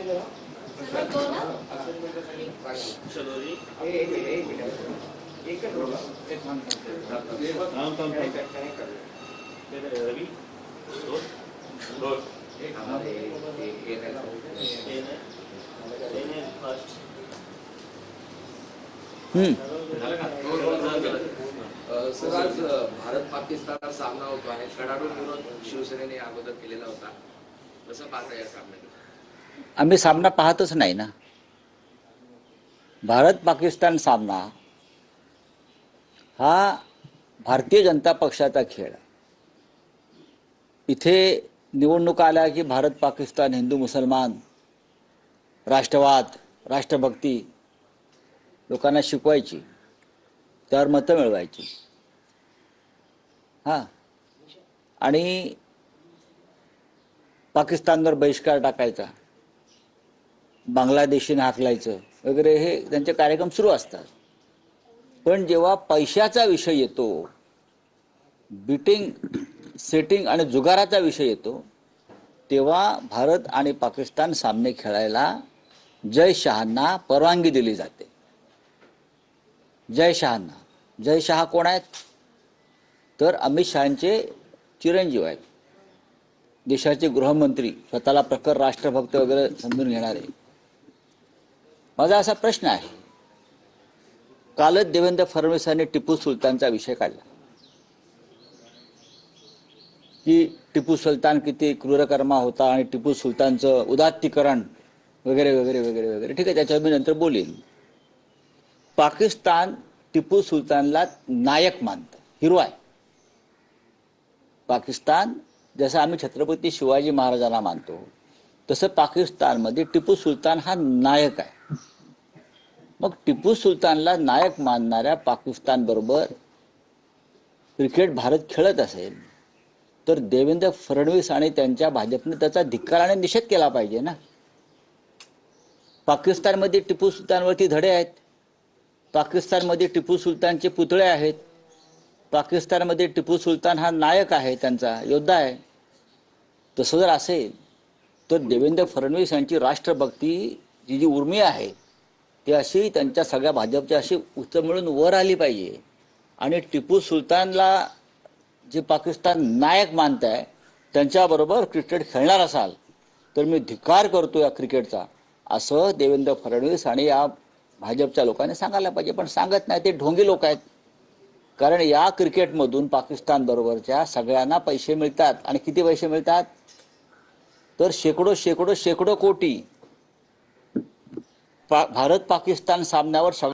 Sir, आज भारत पाकिस्तान सामना होतो आहे. कडाडून विरोध शिवसेनेने अगोदर केलेला होता. कसं पाहता या सामन्याला? आम्ही सामना पाहतच नाही ना. भारत पाकिस्तान सामना हा भारतीय जनता पक्षाचा खेळ. इथे निवडणुका आल्या की भारत पाकिस्तान, हिंदू मुसलमान, राष्ट्रवाद, राष्ट्रभक्ती लोकांना शिकवायची, त्यावर मतं मिळवायची. आणि पाकिस्तानवर बहिष्कार टाकायचा, बांगलादेशीने हाकलायचं वगैरे, हे त्यांचे कार्यक्रम सुरू असतात. पण जेव्हा पैशाचा विषय येतो, बिटिंग, सेटिंग आणि जुगाराचा विषय येतो, तेव्हा भारत आणि पाकिस्तान सामने खेळायला जय शहांना परवानगी दिली जाते. जय शहांना. जय शहा कोण आहेत? तर अमित शहांचे चिरंजीव आहेत, देशाचे गृहमंत्री, स्वतःला प्रखर राष्ट्रभक्त वगैरे समजून घेणारे. माझा असा प्रश्न आहे, कालच देवेंद्र फडणवीसांनी टिपू सुलतानचा विषय काढला की टिपू सुलतान किती क्रूरकर्मा होता आणि टिपू सुलतानचं उदात्तीकरण वगैरे वगैरे वगैरे वगैरे. ठीक आहे, त्याच्यावर मी नंतर बोलीन. पाकिस्तान टिपू सुलतानला नायक मानतं, हिरो आहे. पाकिस्तान जसं आम्ही छत्रपती शिवाजी महाराजांना मानतो, तसं पाकिस्तानमध्ये टिपू सुलतान हा नायक आहे. मग टिपू सुलतानला नायक मानणाऱ्या पाकिस्तान बरोबर क्रिकेट भारत खेळत असेल तर देवेंद्र फडणवीस आणि त्यांच्या भाजपने त्याचा धिक्काराने निषेध केला पाहिजे ना. पाकिस्तानमध्ये टिपू सुलतानवरती धडे आहेत, पाकिस्तानमध्ये टिपू सुलतानचे पुतळे आहेत, पाकिस्तानमध्ये टिपू सुलतान हा नायक आहे, त्यांचा योद्धा आहे. तसं जर असेल तर देवेंद्र फडणवीस यांची राष्ट्रभक्ती जी उर्मी आहे ती अशी त्यांच्या सगळ्या भाजपच्या अशी मिळून वर आली पाहिजे. आणि टिपू सुलतानला जे पाकिस्तान नायक मानत आहे त्यांच्याबरोबर क्रिकेट खेळणार असाल तर मी धिक्कार करतो या क्रिकेटचा, असं देवेंद्र फडणवीस आणि या भाजपच्या लोकांनी सांगायला पाहिजे. पण सांगत नाही, ते ढोंगी लोक आहेत. कारण या क्रिकेटमधून पाकिस्तान बरोबरच्या सगळ्यांना पैसे मिळतात. आणि किती पैसे मिळतात? तर शेकडो शेकडो शेकडो कोटी. भारत पाकिस्तान सामन्यावर